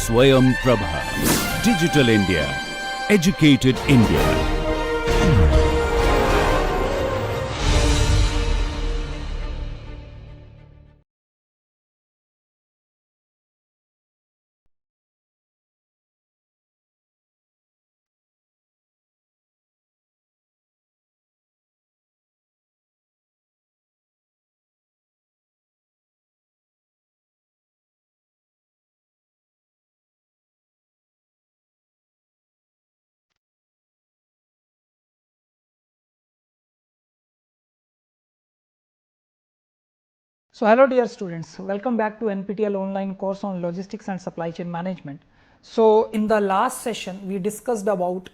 Swayam Prabha. Digital India. Educated India. So hello dear students, welcome back to NPTEL online course on logistics and supply chain management. So in the last session we discussed about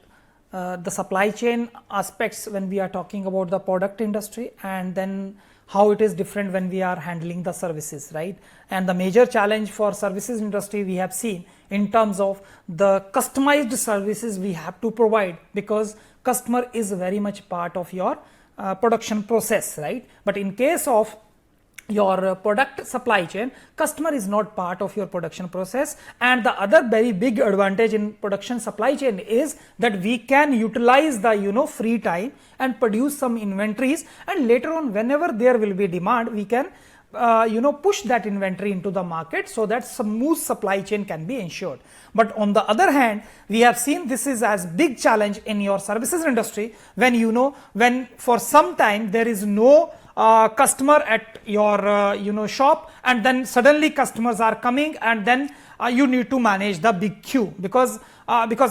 the supply chain aspects when we are talking about the product industry, and then how it is different when we are handling the services, right? And the major challenge for services industry we have seen in terms of the customized services we have to provide, because customer is very much part of your production process, right? But in case of your product supply chain, customer is not part of your production process. And the other very big advantage in production supply chain is that we can utilize the free time and produce some inventories, and later on whenever there will be demand, we can push that inventory into the market, so that smooth supply chain can be ensured. But on the other hand, we have seen this is as big challenge in your services industry, when when for some time there is no customer at your shop, and then suddenly customers are coming, and then you need to manage the big queue, because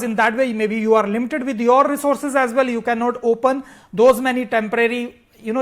in that way maybe you are limited with your resources as well. You cannot open those many temporary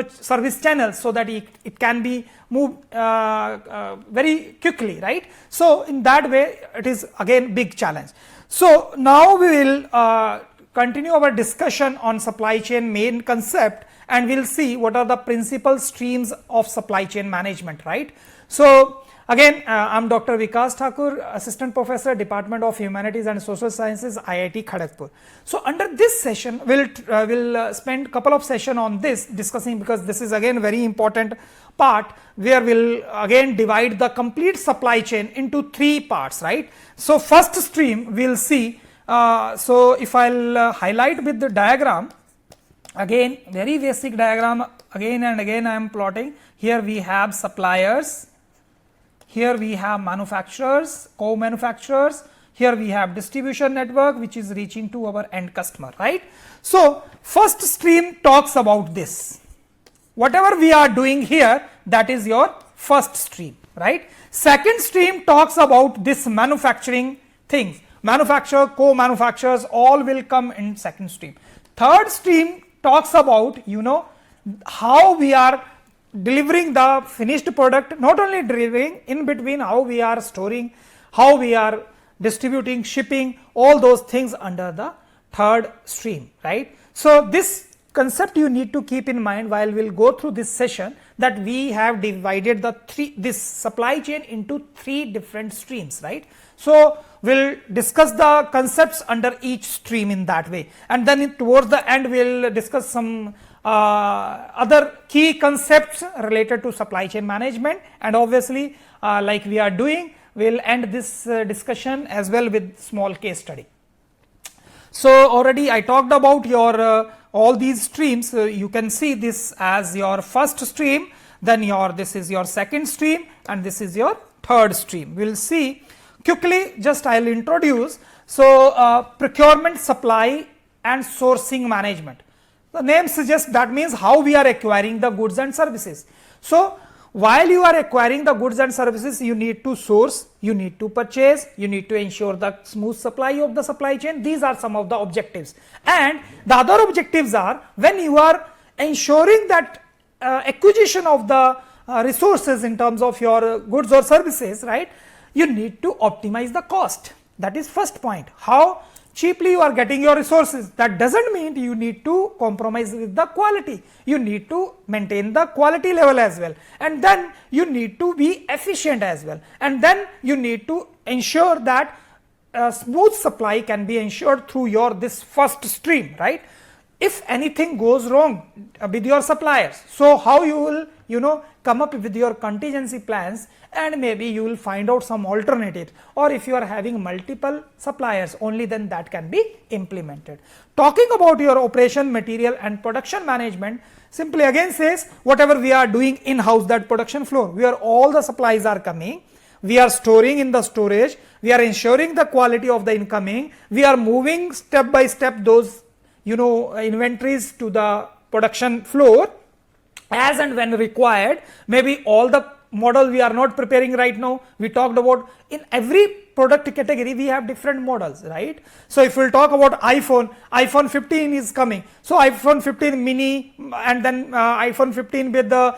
service channels so that it can be moved very quickly, right? So in that way it is again big challenge. So now we will continue our discussion on supply chain main concept, and we'll see what are the principal streams of supply chain management, right? So again, I'm Dr. Vikas Thakur, Assistant Professor, Department of Humanities and Social Sciences, IIT Khanpur. So under this session, we'll spend a couple of sessions on this discussing, because this is again very important part, where we'll again divide the complete supply chain into three parts, right? So first stream we'll see, so if I'll highlight with the diagram, again very basic diagram, again and again I am plotting. Here we have suppliers, here we have manufacturers, co-manufacturers, here we have distribution network which is reaching to our end customer, right? So first stream talks about this. Whatever we are doing here, that is your first stream, right? Second stream talks about this manufacturing things. Manufacturer, co-manufacturers, all will come in second stream. Third stream talks about how we are delivering the finished product, not only delivering, in between how we are storing, how we are distributing, shipping, all those things under the third stream, right? So this concept you need to keep in mind while we'll go through this session, that we have divided this supply chain into three different streams, right? So we'll discuss the concepts under each stream in that way, and then towards the end we'll discuss some other key concepts related to supply chain management, and obviously like we are doing, we'll end this discussion as well with small case study. So already I talked about your all these streams. You can see this as your first stream, then this is your second stream, and this is your third stream. We'll see quickly, just I'll introduce. So procurement, supply and sourcing management. The name suggests that means how we are acquiring the goods and services. So while you are acquiring the goods and services, you need to source, you need to purchase, you need to ensure the smooth supply of the supply chain. These are some of the objectives, and the other objectives are, when you are ensuring that acquisition of the resources in terms of your goods or services, right, you need to optimize the cost. That is first point. How cheaply you are getting your resources. That doesn't mean you need to compromise with the quality. You need to maintain the quality level as well, and then you need to be efficient as well, and then you need to ensure that smooth supply can be ensured through your this first stream, right? If anything goes wrong with your suppliers, so how you will come up with your contingency plans, and maybe you will find out some alternatives, or if you are having multiple suppliers, only then that can be implemented. Talking about your operation, material and production management, simply again says whatever we are doing in-house, that production floor, where all the supplies are coming, we are storing in the storage, we are ensuring the quality of the incoming, we are moving step by step those inventories to the production floor as and when required. Maybe all the model we are not preparing right now, we talked about in every product category we have different models, right? So if we'll talk about iPhone 15 is coming, so iPhone 15 mini, and then iPhone 15 with the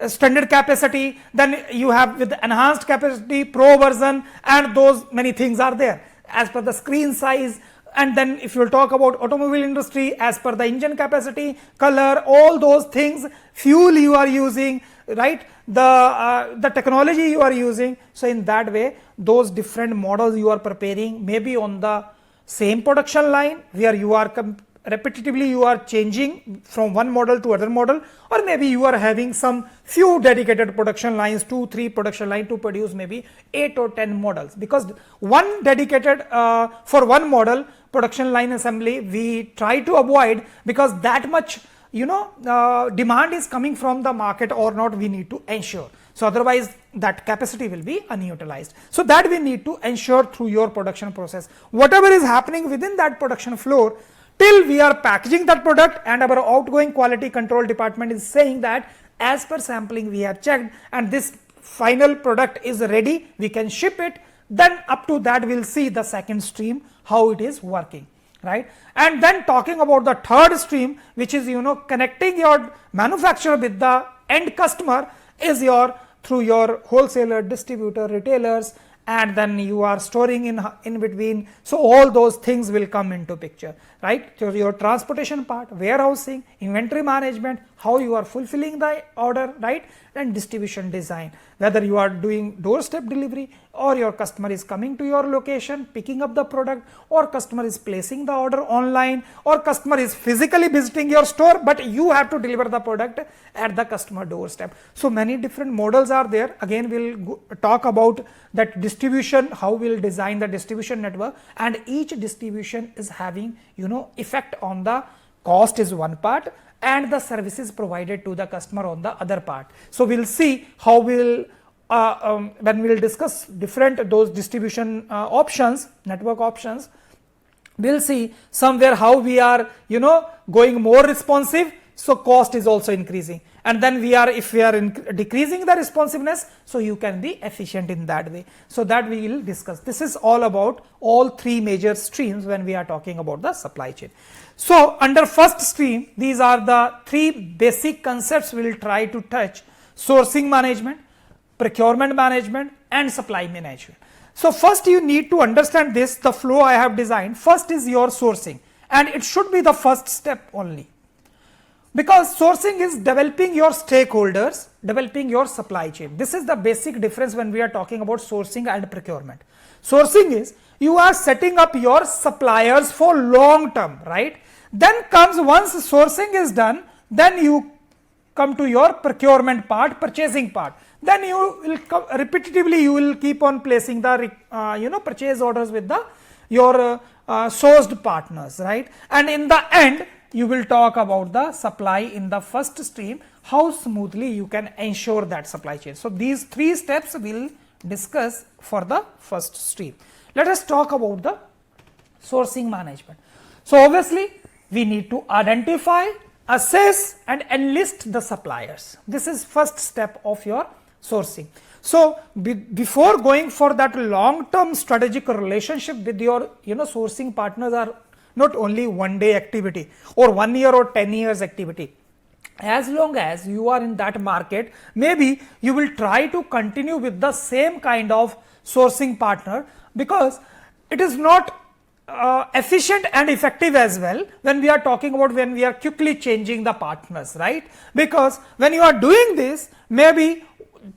standard capacity, then you have with the enhanced capacity pro version, and those many things are there as per the screen size. And then if you will talk about automobile industry, as per the engine capacity, color, all those things, fuel you are using, right, the technology you are using. So in that way, those different models you are preparing, maybe on the same production line where you are repetitively you are changing from one model to other model, or maybe you are having some few dedicated production lines, 2-3 production line to produce maybe 8 or 10 models, because one dedicated for one model production line assembly we try to avoid, because that much demand is coming from the market or not, we need to ensure. So otherwise that capacity will be unutilized. So that we need to ensure through your production process. Whatever is happening within that production floor, till we are packaging that product, and our outgoing quality control department is saying that as per sampling we have checked and this final product is ready, we can ship it, then up to that we'll see the second stream, how it is working, right? And then talking about the third stream, which is connecting your manufacturer with the end customer, is through your wholesaler, distributor, retailers, and then you are storing in between. So all those things will come into picture, right? So your transportation part, warehousing, inventory management, how you are fulfilling the order, right? And distribution design, whether you are doing doorstep delivery, or your customer is coming to your location picking up the product, or customer is placing the order online, or customer is physically visiting your store, but you have to deliver the product at the customer doorstep. So many different models are there. Again, we'll talk about that distribution, how we'll design the distribution network, and each distribution is having effect on the cost is one part, and the services provided to the customer on the other part. So we'll see how we'll when we'll discuss different those distribution options, network options, we'll see somewhere how we are going more responsive, so cost is also increasing, and then if we are decreasing the responsiveness, so you can be efficient in that way. So that we will discuss. This is all about all three major streams when we are talking about the supply chain. So under first stream, these are the three basic concepts we will try to touch: sourcing management, procurement management, and supply management. So first you need to understand this, the flow I have designed. First is your sourcing, and it should be the first step only, because sourcing is developing your stakeholders, developing your supply chain. This is the basic difference when we are talking about sourcing and procurement. Sourcing is you are setting up your suppliers for long term, right? Then comes, once sourcing is done, then you come to your procurement part, purchasing part. Then you will repetitively you will keep on placing the purchase orders with your sourced partners, right? And in the end you will talk about the supply in the first stream, how smoothly you can ensure that supply chain. So these three steps we will discuss for the first stream. Let us talk about the sourcing management. So obviously we need to identify, assess, and enlist the suppliers. This is first step of your sourcing. So before going for that long term strategic relationship with your sourcing partners are not only one day activity or 1 year or 10 years activity. As long as you are in that market, maybe you will try to continue with the same kind of sourcing partner, because it is not efficient and effective as well when we are talking about when we are quickly changing the partners, right? Because when you are doing this, maybe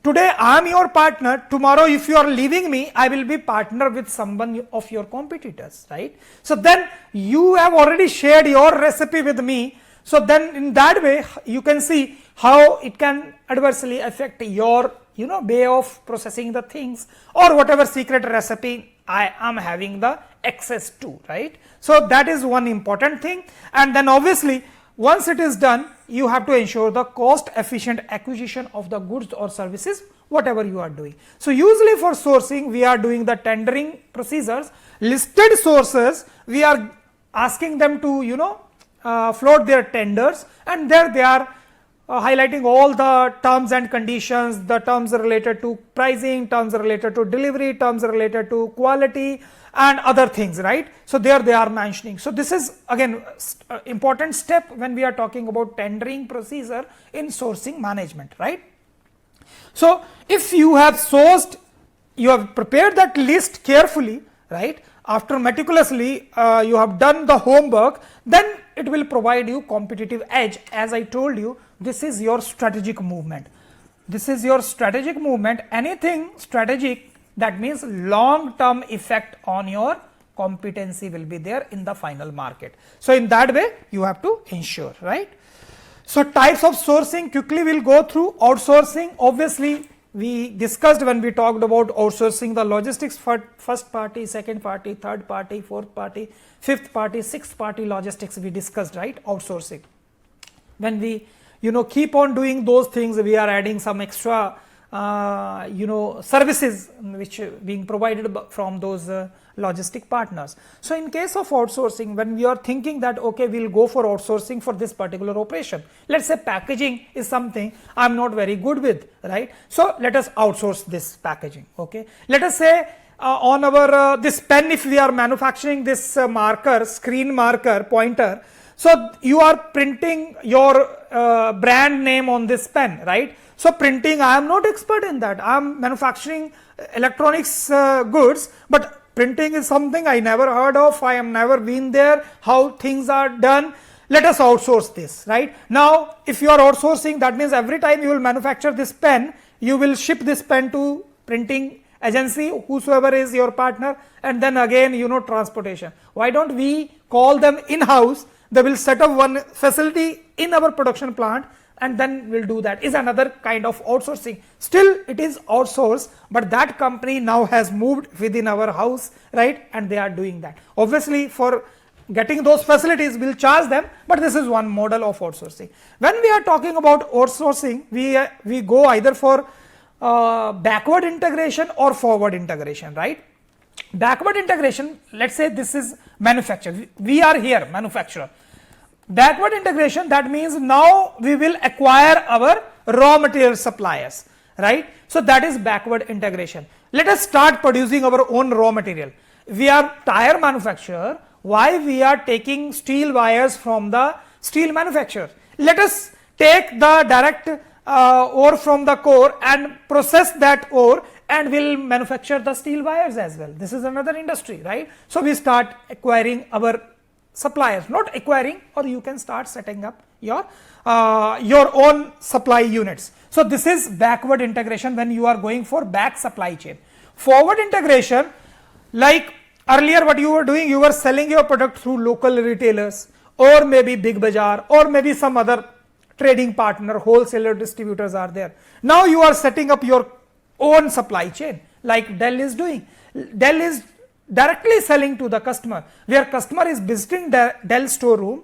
today I am your partner, tomorrow if you are leaving me, I will be partner with someone of your competitors, right? So then you have already shared your recipe with me. So then in that way you can see how it can adversely affect your way of processing the things, or whatever secret recipe I am having the access to, right. So that is one important thing. And then obviously once it is done, you have to ensure the cost efficient acquisition of the goods or services whatever you are doing. So usually for sourcing we are doing the tendering procedures. Listed sources, we are asking them to float their tenders, and there they are highlighting all the terms and conditions, the terms related to pricing, terms related to delivery, terms related to quality and other things, right. So there they are mentioning. So this is again important step when we are talking about tendering procedure in sourcing management, right. So if you have sourced, you have prepared that list carefully, right, after meticulously you have done the homework, then it will provide you competitive edge. As I told you, this is your strategic movement. This is your strategic movement. Anything strategic, that means long term effect on your competency will be there in the final market. So in that way you have to ensure, right. So types of sourcing quickly will go through. Outsourcing, obviously we discussed when we talked about outsourcing the logistics for first party, second party, third party, fourth party, fifth party, sixth party logistics we discussed, right, outsourcing. When we keep on doing those things, we are adding some extra services which being provided from those logistic partners. So in case of outsourcing, when we are thinking that okay, we will go for outsourcing for this particular operation, let us say packaging is something I am not very good with, right. So let us outsource this packaging, okay. Let us say on our this pen, if we are manufacturing this marker, screen marker, pointer, so you are printing your brand name on this pen, right. So printing, I am not expert in that. I am manufacturing electronics goods, but printing is something I never heard of. I am never been there, how things are done. Let us outsource this, right. Now if you are outsourcing, that means every time you will manufacture this pen, you will ship this pen to printing agency, whosoever is your partner, and then again transportation. Why don't we call them in-house? They will set up one facility in our production plant, and then we'll do that. Is another kind of outsourcing. Still it is outsourced, but that company now has moved within our house, right, and they are doing that. Obviously for getting those facilities we'll charge them, but this is one model of outsourcing. When we are talking about outsourcing, we go either for backward integration or forward integration, right. Backward integration, let's say this is manufacturer, we are here manufacturer. Backward integration, that means now we will acquire our raw material suppliers, right. So that is backward integration. Let us start producing our own raw material. We are tire manufacturer. Why we are taking steel wires from the steel manufacturer? Let us take the direct ore from the core and process that ore, and will manufacture the steel wires as well. This is another industry, right. So we start acquiring our suppliers, not acquiring, or you can start setting up your own supply units. So this is backward integration when you are going for back supply chain. Forward integration, like earlier what you were doing, you were selling your product through local retailers, or maybe Big Bazaar, or maybe some other trading partner, wholesaler, distributors are there. Now you are setting up your own supply chain, like Dell is doing. Dell is directly selling to the customer, where customer is visiting Dell storeroom,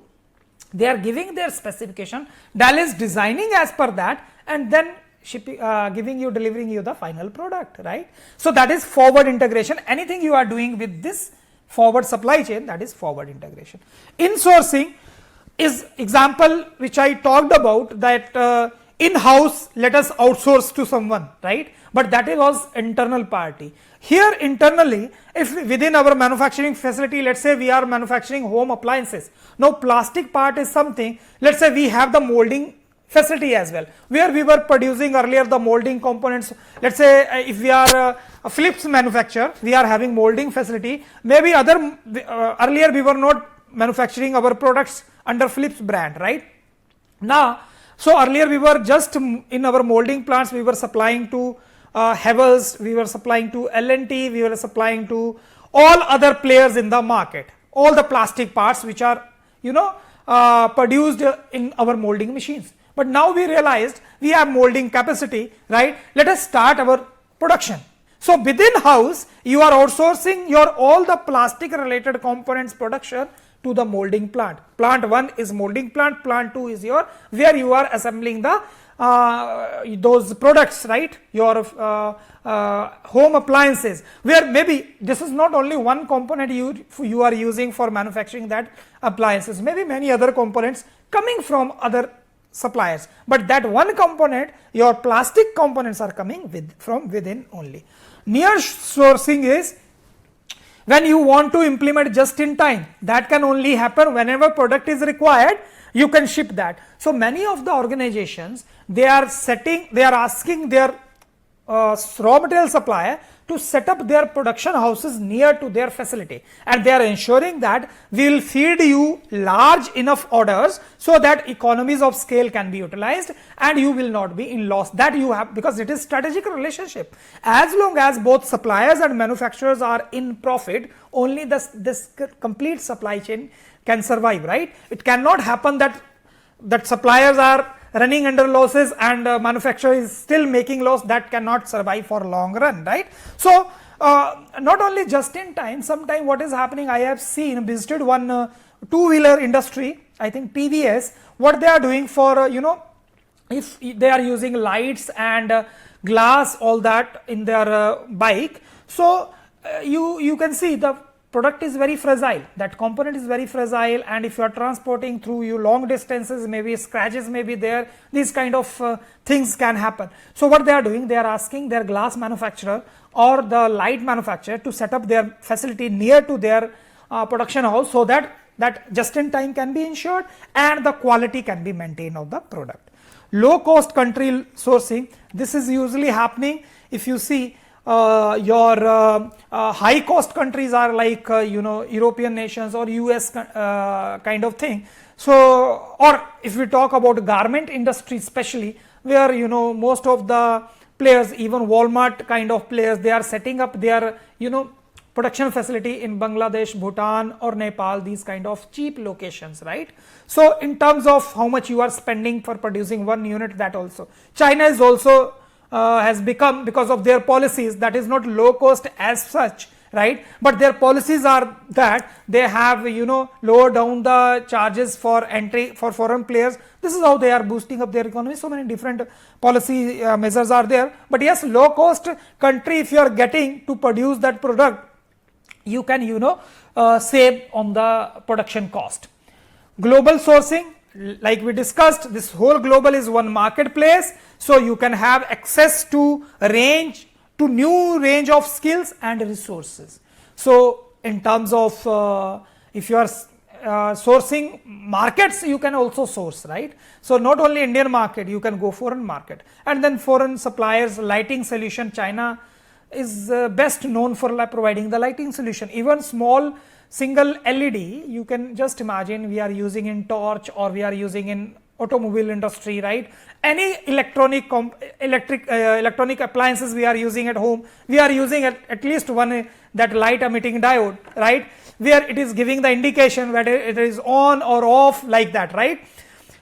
they are giving their specification, Dell is designing as per that, and then delivering you the final product, right. So that is forward integration. Anything you are doing with this forward supply chain, that is forward integration. Insourcing is example which I talked about, that in-house let us outsource to someone, right, but that was internal party. Here internally, if within our manufacturing facility, let's say we are manufacturing home appliances. Now plastic part is something, let's say we have the molding facility as well, where we were producing earlier the molding components. Let's say if we are a Philips manufacturer, we are having molding facility. Maybe earlier we were not manufacturing our products under Philips brand, right. Now, so earlier we were just in our molding plants, we were supplying to Havels, we were supplying to L&T, we were supplying to all other players in the market, all the plastic parts which are produced in our molding machines. but now we realized we have molding capacity, right? Let us start our production. So within house, you are outsourcing your all the plastic related components production to the molding plant. Plant 1 is molding plant, plant 2 is your where you are assembling the those products, right? Your home appliances, where maybe this is not only one component you are using for manufacturing that appliances, maybe many other components coming from other suppliers, but that one component, your plastic components are coming from within only. Near sourcing is when you want to implement just in time, that can only happen whenever product is required, you can ship that. So many of the organizations, they are asking their raw material supplier to set up their production houses near to their facility, and they are ensuring that we will feed you large enough orders so that economies of scale can be utilized and you will not be in loss. That you have, because it is strategic relationship. As long as both suppliers and manufacturers are in profit, only this complete supply chain can survive, right? It cannot happen that suppliers are running under losses and manufacturer is still making loss. That cannot survive for long run, right? So not only just in time, sometime what is happening, I have seen, visited one two-wheeler industry, I think TVS, what they are doing for if they are using lights and glass, all that in their bike. So you can see the product is very fragile, that component is very fragile, and if you are transporting through you long distances, maybe scratches may be there, these kind of things can happen. So what they are doing, they are asking their glass manufacturer or the light manufacturer to set up their facility near to their production house, so that just in time can be ensured and the quality can be maintained of the product. Low cost country sourcing, this is usually happening if you see your high cost countries are like European nations or US kind of thing. So, or if we talk about garment industry especially, where most of the players, even Walmart kind of players, they are setting up their production facility in Bangladesh, Bhutan or Nepal, these kind of cheap locations, right? So in terms of how much you are spending for producing one unit, that also China is also has become, because of their policies, that is not low cost as such, right? But their policies are that they have lower down the charges for entry for foreign players. This is how they are boosting up their economy. So many different policy measures are there. But yes, low cost country, if you are getting to produce that product, you can save on the production cost. Global sourcing, like we discussed, this whole global is one marketplace, so you can have access to new range of skills and resources. So in terms of if you are sourcing markets, you can also source, right? So not only Indian market, you can go foreign market, and then foreign suppliers, lighting solution, China is best known for providing the lighting solution. Even small single LED, you can just imagine we are using in torch or we are using in automobile industry, right? Any electronic appliances we are using at home, we are using at least one that light emitting diode, right? Where it is giving the indication whether it is on or off, like that, right?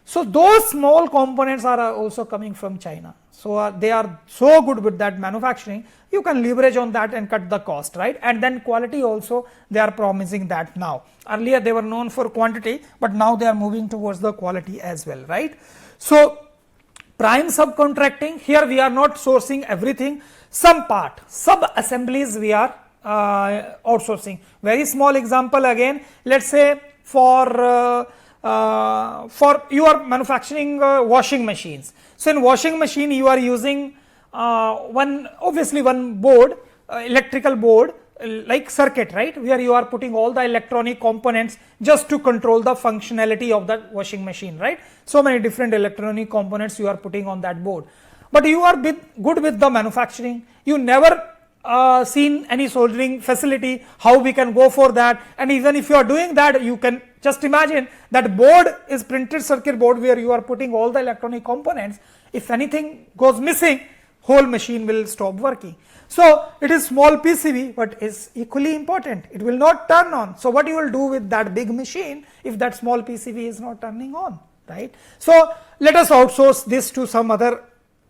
So those small components are also coming from China. So they are so good with that manufacturing, you can leverage on that and cut the cost, right? And then quality also, they are promising that now. Earlier they were known for quantity, but now they are moving towards the quality as well, right? So prime subcontracting, here we are not sourcing everything, some part, sub assemblies we are outsourcing. Very small example again, let's say for you are manufacturing washing machines. So in washing machine you are using one board, electrical board, like circuit, right, where you are putting all the electronic components just to control the functionality of that washing machine, right? So many different electronic components you are putting on that board, but you are good with the manufacturing, you never seen any soldering facility, how we can go for that. And even if you are doing that, you can just imagine that board is printed circuit board where you are putting all the electronic components. If anything goes missing, whole machine will stop working. So it is small PCB, but is equally important. It will not turn on. So what you will do with that big machine if that small PCB is not turning on, right? So let us outsource this to some other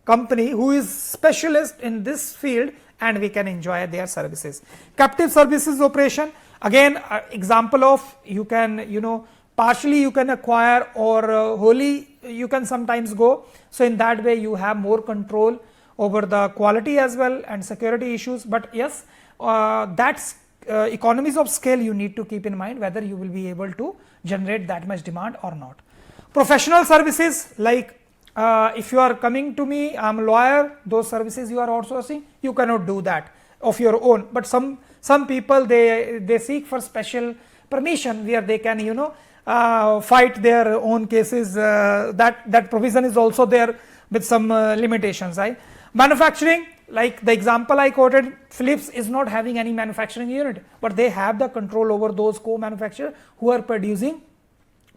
company who is specialist in this field, and we can enjoy their services. Captive services operation, again example of you can partially you can acquire, or wholly you can sometimes go. So in that way you have more control over the quality as well and security issues. But yes, that's economies of scale you need to keep in mind, whether you will be able to generate that much demand or not. Professional services, like if you are coming to me, I am a lawyer, those services you are outsourcing, you cannot do that of your own. But some people they seek for special permission where they can fight their own cases. That provision is also there with some limitations, right? Manufacturing, like the example I quoted, Philips is not having any manufacturing unit, but they have the control over those co-manufacturers who are producing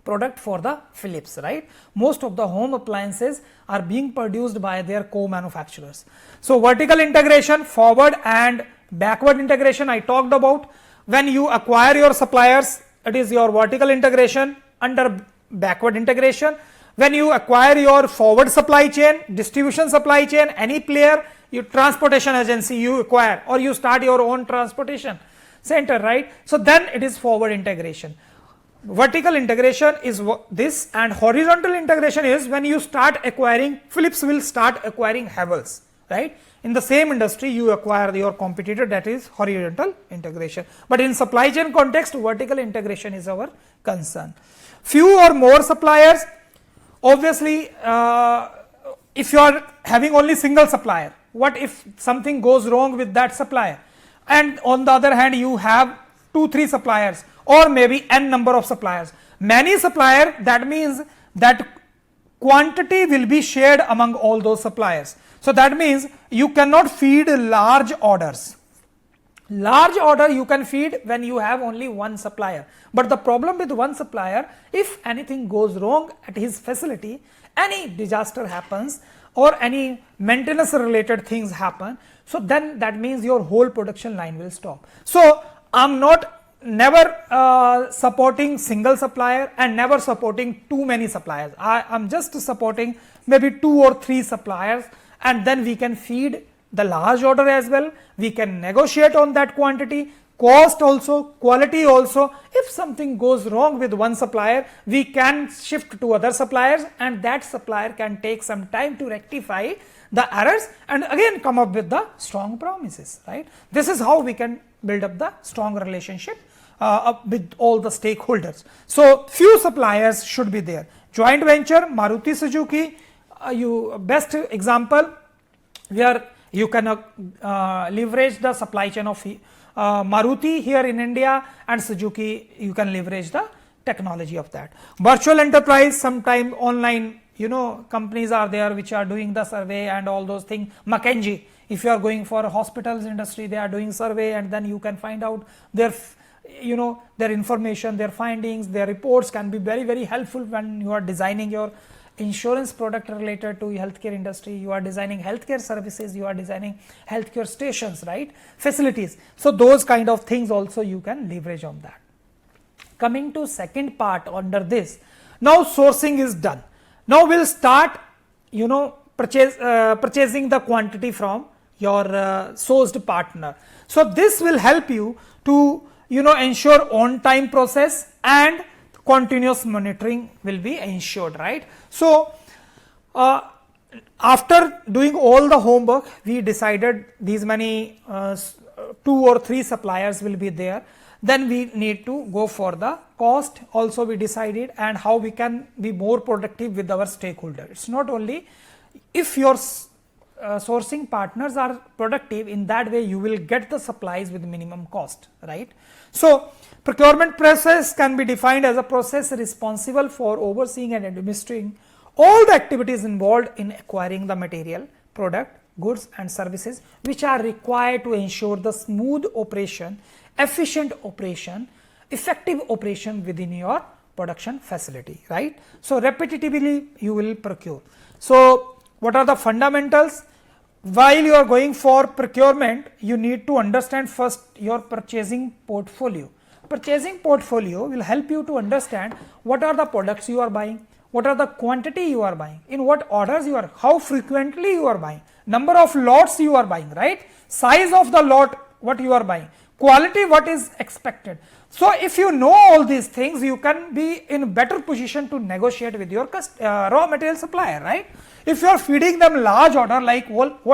product for the Philips, right? Most of the home appliances are being produced by their co-manufacturers. So vertical integration, forward and backward integration I talked about. When you acquire your suppliers, it is your vertical integration under backward integration. When you acquire your forward supply chain, distribution supply chain, any player, your transportation agency you acquire, or you start your own transportation center, right? So then it is forward integration. Vertical integration is this, and horizontal integration is when you start acquiring, Philips will start acquiring Havells, right? In the same industry you acquire your competitor, that is horizontal integration. But in supply chain context, vertical integration is our concern. Few or more suppliers, obviously if you are having only single supplier, what if something goes wrong with that supplier, and on the other hand you have 2-3 suppliers or maybe n number of suppliers, many supplier, that means that quantity will be shared among all those suppliers. So that means you cannot feed large orders. Large order you can feed when you have only one supplier, but the problem with one supplier, if anything goes wrong at his facility, any disaster happens or any maintenance related things happen, so then that means your whole production line will stop. So I'm never supporting single supplier and never supporting too many suppliers. I am just supporting maybe 2 or 3 suppliers, and then we can feed the large order as well. We can negotiate on that quantity, cost also, quality also. If something goes wrong with one supplier, we can shift to other suppliers, and that supplier can take some time to rectify the errors and again come up with the strong promises, right? This is how we can build up the strong relationship with all the stakeholders. So few suppliers should be there. Joint venture, Maruti Suzuki, best example where you can leverage the supply chain of Maruti here in India, and Suzuki you can leverage the technology of that. Virtual enterprise, sometime online companies are there which are doing the survey and all those things. McKinsey, if you are going for a hospitals industry, they are doing survey, and then you can find out their information, their findings, their reports can be very helpful when you are designing your insurance product related to healthcare industry, you are designing healthcare services, you are designing healthcare stations, right, facilities. So those kind of things also you can leverage on that. Coming to second part under this, now sourcing is done. Now we'll start purchasing the quantity from your sourced partner. So this will help you to ensure on time process, and continuous monitoring will be ensured, right? So after doing all the homework, we decided these many 2 or 3 suppliers will be there. Then we need to go for the cost also we decided, and how we can be more productive with our stakeholder. It's not only if your sourcing partners are productive, in that way you will get the supplies with minimum cost, right? So procurement process can be defined as a process responsible for overseeing and administering all the activities involved in acquiring the material, product, goods and services which are required to ensure the smooth operation, efficient operation, effective operation within your production facility, right? So repetitively you will procure. So what are the fundamentals? While you are going for procurement, you need to understand first your purchasing portfolio. Purchasing portfolio will help you to understand what are the products you are buying, what are the quantity you are buying, in what orders you are, how frequently you are buying, number of lots you are buying, right, size of the lot what you are buying, quality what is expected. So if you know all these things, you can be in better position to negotiate with your raw material supplier, right. If you are feeding them large order like what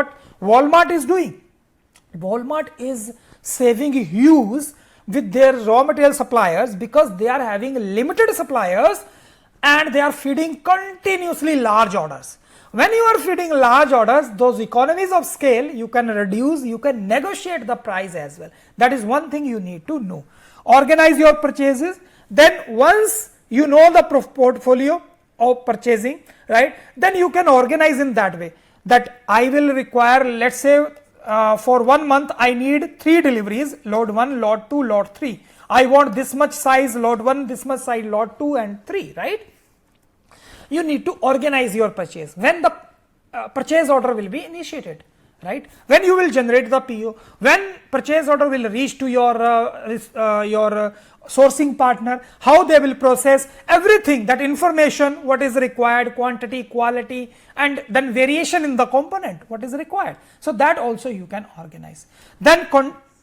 Walmart is doing, Walmart is saving huge with their raw material suppliers because they are having limited suppliers and they are feeding continuously large orders. When you are feeding large orders, those economies of scale you can reduce, you can negotiate the price as well. That is one thing you need to know. Organize your purchases. Then once you know the portfolio of purchasing, right, then you can organize in that way that I will require, let's say for 1 month I need 3 deliveries, load 1, load 2, load 3. I want this much size, load 1, this much size, load 2 and 3, right. You need to organize your purchase. When the purchase order will be initiated, right, when you will generate the PO, when purchase order will reach to your sourcing partner, how they will process everything, that information, what is required, quantity, quality, and then variation in the component, what is required. So that also you can organize. Then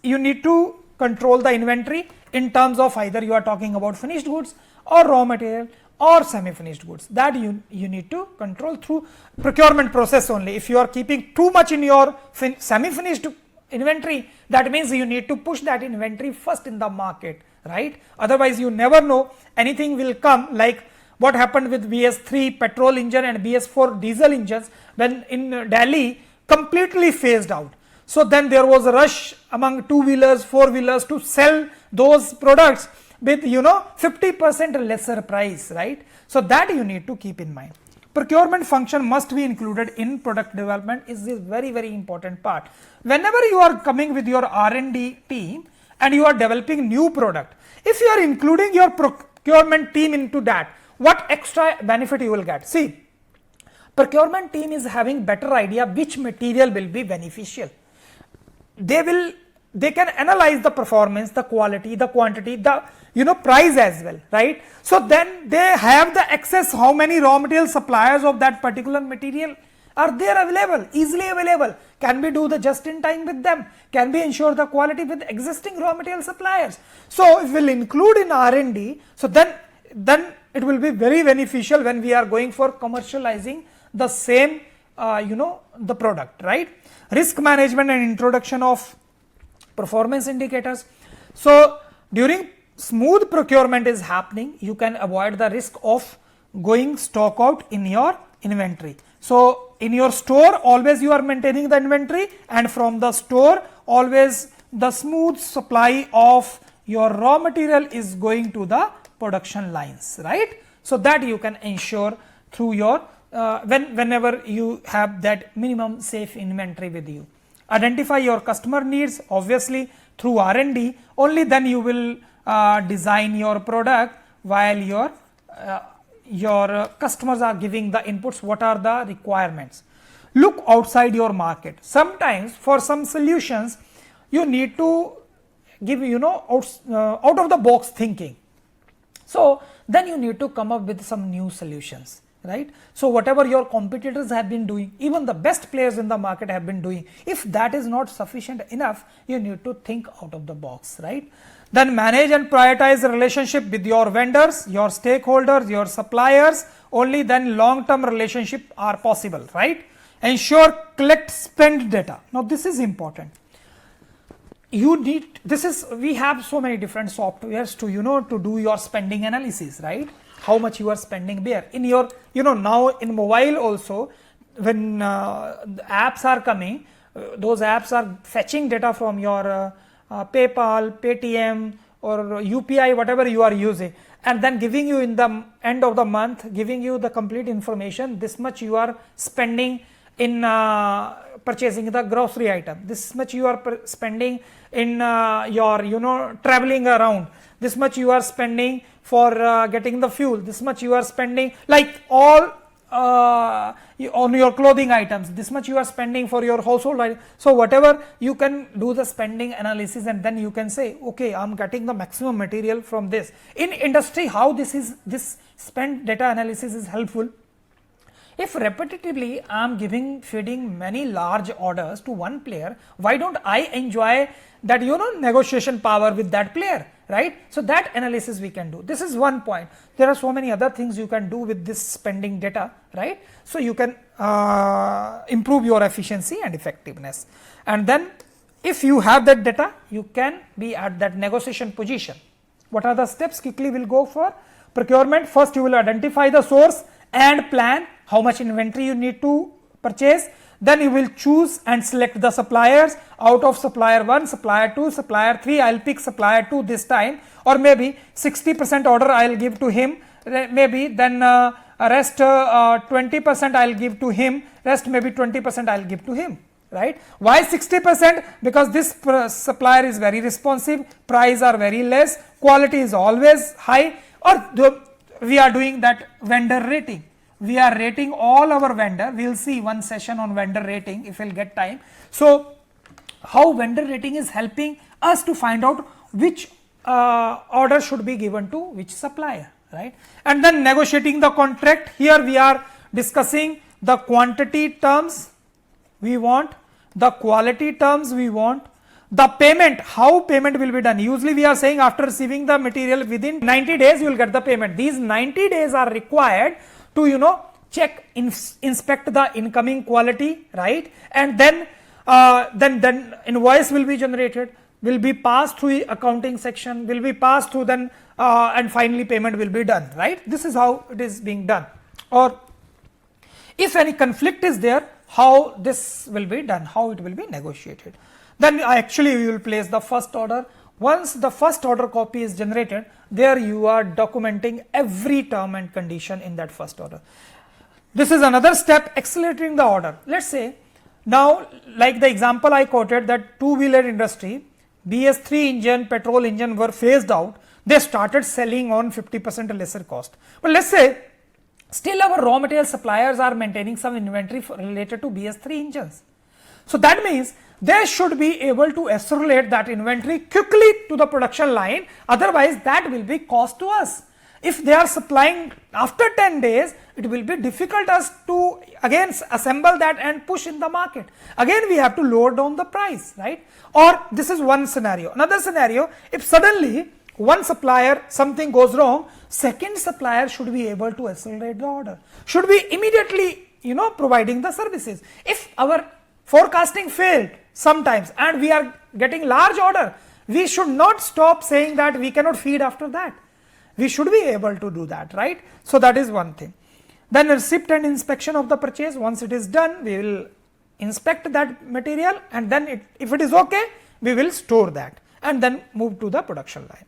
you need to control the inventory in terms of either you are talking about finished goods or raw material or semi-finished goods, that you need to control through procurement process only. If you are keeping too much in your semi-finished inventory, that means you need to push that inventory first in the market, right. Otherwise you never know, anything will come, like what happened with BS3 petrol engine and BS4 diesel engines when in Delhi completely phased out. So then there was a rush among 2-wheelers, 4-wheelers to sell those products with 50% lesser price, right. So that you need to keep in mind. Procurement function must be included in product development is a very, very important part. Whenever you are coming with your R&D team and you are developing new product, if you are including your procurement team into that, what extra benefit you will get? See, procurement team is having better idea which material will be beneficial. They can analyze the performance, the quality, the quantity, the price as well, right. So then they have the access how many raw material suppliers of that particular material are there available, easily available. Can we do the just in time with them? Can we ensure the quality with existing raw material suppliers? So if we will include in R&D, so then it will be very beneficial when we are going for commercializing the same the product, right. Risk management and introduction of performance indicators. So during smooth procurement is happening, you can avoid the risk of going stock out in your inventory. So in your store always you are maintaining the inventory, and from the store always the smooth supply of your raw material is going to the production lines, right. So that you can ensure through your whenever you have that minimum safe inventory with you. Identify your customer needs, obviously through R&D, only then you will design your product while your customers are giving the inputs, what are the requirements. Look outside your market. Sometimes for some solutions you need to give out of the box thinking. So then you need to come up with some new solutions, right. So whatever your competitors have been doing, even the best players in the market have been doing, if that is not sufficient enough, you need to think out of the box, right. Then manage and prioritize the relationship with your vendors, your stakeholders, your suppliers, only then long term relationship are possible, right. Ensure collect spend data. Now this is important. We have so many different softwares to to do your spending analysis, right. How much you are spending there in your now in mobile also, when the apps are coming, those apps are fetching data from your PayPal, Paytm or UPI, whatever you are using, and then giving you in the end of the month, giving you the complete information, this much you are spending in purchasing the grocery item, this much you are spending in your traveling around, this much you are spending for getting the fuel, this much you are spending, like all on your clothing items, this much you are spending for your household item. So whatever, you can do the spending analysis, and then you can say, okay, I'm getting the maximum material from this. In industry, how this spend data analysis is helpful. If repetitively I am feeding many large orders to one player, why don't I enjoy that negotiation power with that player, right? So that analysis we can do. This is one point. There are so many other things you can do with this spending data, right? So you can improve your efficiency and effectiveness. And then if you have that data, you can be at that negotiation position. What are the steps? Quickly we'll go for procurement. First, you will identify the source and plan how much inventory you need to purchase. Then you will choose and select the suppliers. Out of supplier 1, supplier 2, supplier 3, I will pick supplier 2 this time, or maybe 60% order I will give to him, maybe then rest 20% I will give to him, rest maybe 20% I will give to him, right? Why 60%? Because this supplier is very responsive, price are very less, quality is always high, or we are doing that vendor rating. We are rating all our vendor. We will see one session on vendor rating if we will get time. So how vendor rating is helping us to find out which order should be given to which supplier, right? And then negotiating the contract. Here we are discussing the quantity terms we want, the quality terms we want, the payment, how payment will be done. Usually we are saying after receiving the material within 90 days you will get the payment. These 90 days are required to check, inspect the incoming quality, right? And then invoice will be generated, will be passed through accounting section, will be passed through then and finally payment will be done, right? This is how it is being done. Or if any conflict is there, how this will be done, how it will be negotiated. Then actually we will place the first order. Once the first order copy is generated, there you are documenting every term and condition in that first order. This is another step, accelerating the order. Let's say now, like the example I quoted, that two-wheeler industry, BS3 engine, petrol engine were phased out, they started selling on 50% lesser cost. But let's say still our raw material suppliers are maintaining some inventory related to BS3 engines. So that means they should be able to accelerate that inventory quickly to the production line, otherwise that will be cost to us. If they are supplying after 10 days, it will be difficult us to again assemble that and push in the market. Again we have to lower down the price, right? Or this is one scenario. Another scenario, if suddenly one supplier something goes wrong, second supplier should be able to accelerate the order, should be immediately providing the services. If our forecasting failed sometimes and we are getting large order, we should not stop saying that we cannot feed after that. We should be able to do that, right? So that is one thing. Then receipt and inspection of the purchase. Once it is done, we will inspect that material, and then if it is okay, we will store that and then move to the production line.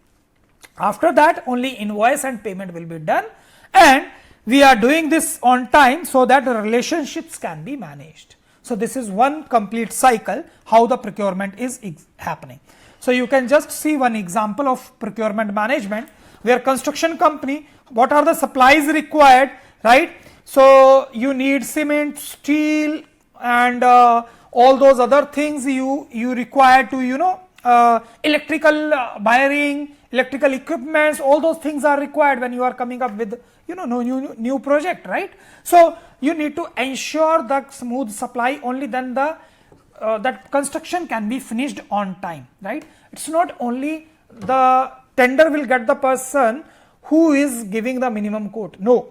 After that, only invoice and payment will be done, and we are doing this on time so that the relationships can be managed. So this is one complete cycle how the procurement is happening. So you can just see one example of procurement management, where construction company, what are the supplies required, right? So you need cement, steel, and all those other things you require to electrical wiring, electrical equipments, all those things are required when you are coming up with new project, right? So you need to ensure the smooth supply, only then the that construction can be finished on time, right? It's not only the tender will get the person who is giving the minimum quote, no.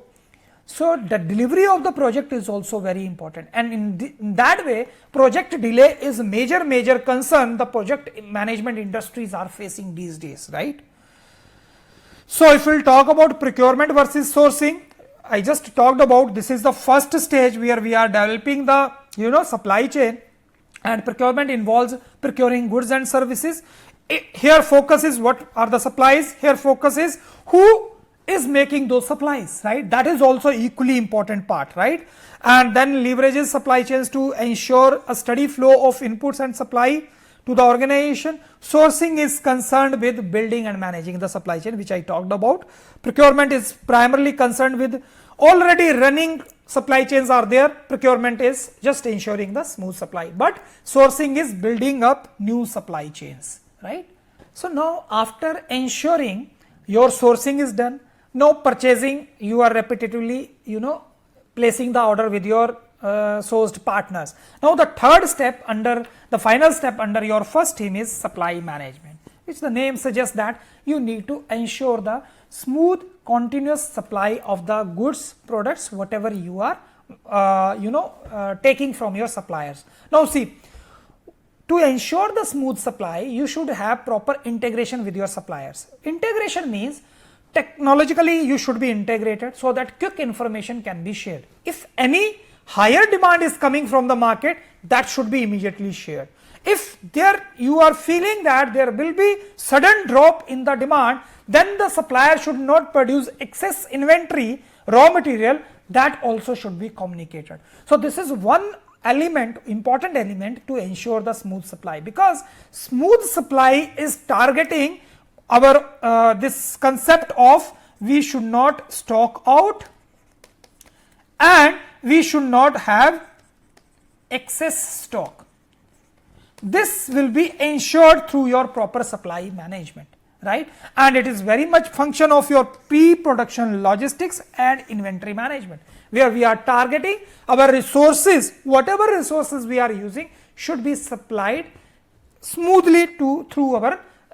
So the delivery of the project is also very important, and in that way project delay is major concern the project management industries are facing these days, right? So if we'll talk about procurement versus sourcing, I just talked about this is the first stage where we are developing the supply chain, and procurement involves procuring goods and services. Here focus is what are the supplies, here focus is who is making those supplies, right? That is also equally important part, right? And then leverages supply chains to ensure a steady flow of inputs and supply to the organization. Sourcing is concerned with building and managing the supply chain, which I talked about. Procurement is primarily concerned with already running supply chains are there, procurement is just ensuring the smooth supply, but sourcing is building up new supply chains, right. So now after ensuring your sourcing is done, now purchasing, you are repetitively placing the order with your sourced partners. Now the third step the final step under your first theme is supply management, which the name suggests that you need to ensure the smooth continuous supply of the goods, products, whatever you are taking from your suppliers. Now see, to ensure the smooth supply, you should have proper integration with your suppliers. Integration means technologically you should be integrated so that quick information can be shared. If any higher demand is coming from the market, that should be immediately shared. If you are feeling that there will be sudden drop in the demand, then the supplier should not produce excess inventory, raw material, that also should be communicated. So this is one element, important element to ensure the smooth supply, because smooth supply is targeting our this concept of we should not stock out and we should not have excess stock. This will be ensured through your proper supply management, right, and it is very much function of your pre-production logistics and inventory management, where we are targeting our resources, whatever resources we are using should be supplied smoothly through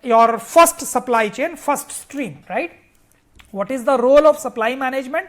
your first supply chain, first stream, right. What is the role of supply management?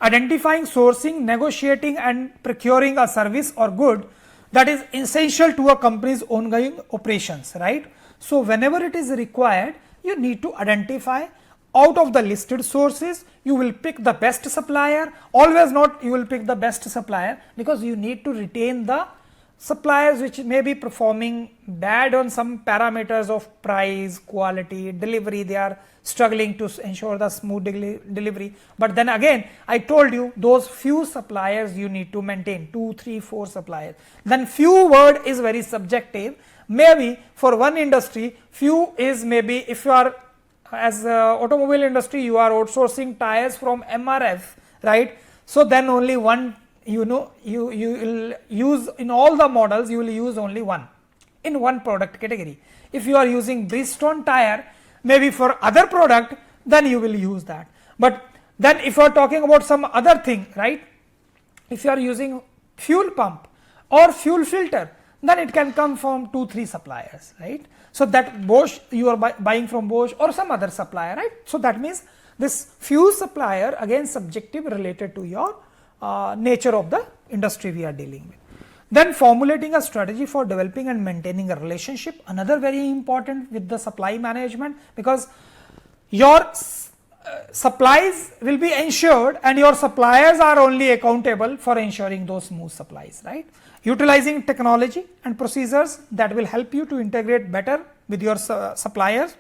Identifying, sourcing, negotiating and procuring a service or good that is essential to a company's ongoing operations, right. So whenever it is required, you need to identify out of the listed sources, you will pick the best supplier. Always not you will pick the best supplier, because you need to retain the suppliers which may be performing bad on some parameters of price, quality, delivery. They are struggling to ensure the smooth delivery. But then again, I told you those few suppliers you need to maintain, 2, 3, 4 suppliers. Then few word is very subjective. Maybe for one industry, few is maybe if you are as automobile industry, you are outsourcing tires from MRF, right. So then only one, you will use in all the models, you will use only one in one product category. If you are using Bridgestone tire, maybe for other product, then you will use that. But then if you are talking about some other thing, right, if you are using fuel pump or fuel filter, then it can come from 2, 3 suppliers, right. So that Bosch, you are buying from Bosch or some other supplier, right. So that means this few supplier, again subjective, related to your nature of the industry we are dealing with. Then formulating a strategy for developing and maintaining a relationship, another very important with the supply management, because your supplies will be ensured and your suppliers are only accountable for ensuring those smooth supplies, right. Utilizing technology and procedures that will help you to integrate better with your suppliers,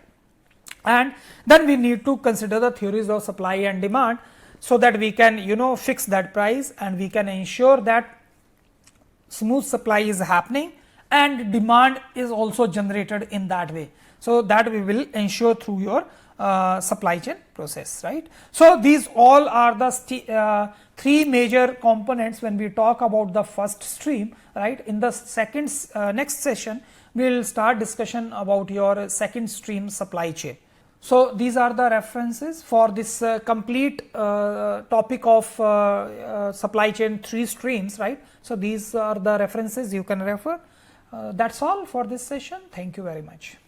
and then we need to consider the theories of supply and demand, so that we can fix that price and we can ensure that smooth supply is happening and demand is also generated in that way. So that we will ensure through your supply chain process, right. So these all are the 3 major components when we talk about the first stream, right. In the next session, we will start discussion about your second stream, supply chain. So these are the references for this complete topic of supply chain 3 streams, right. So these are the references you can refer. That's all for this session. Thank you very much.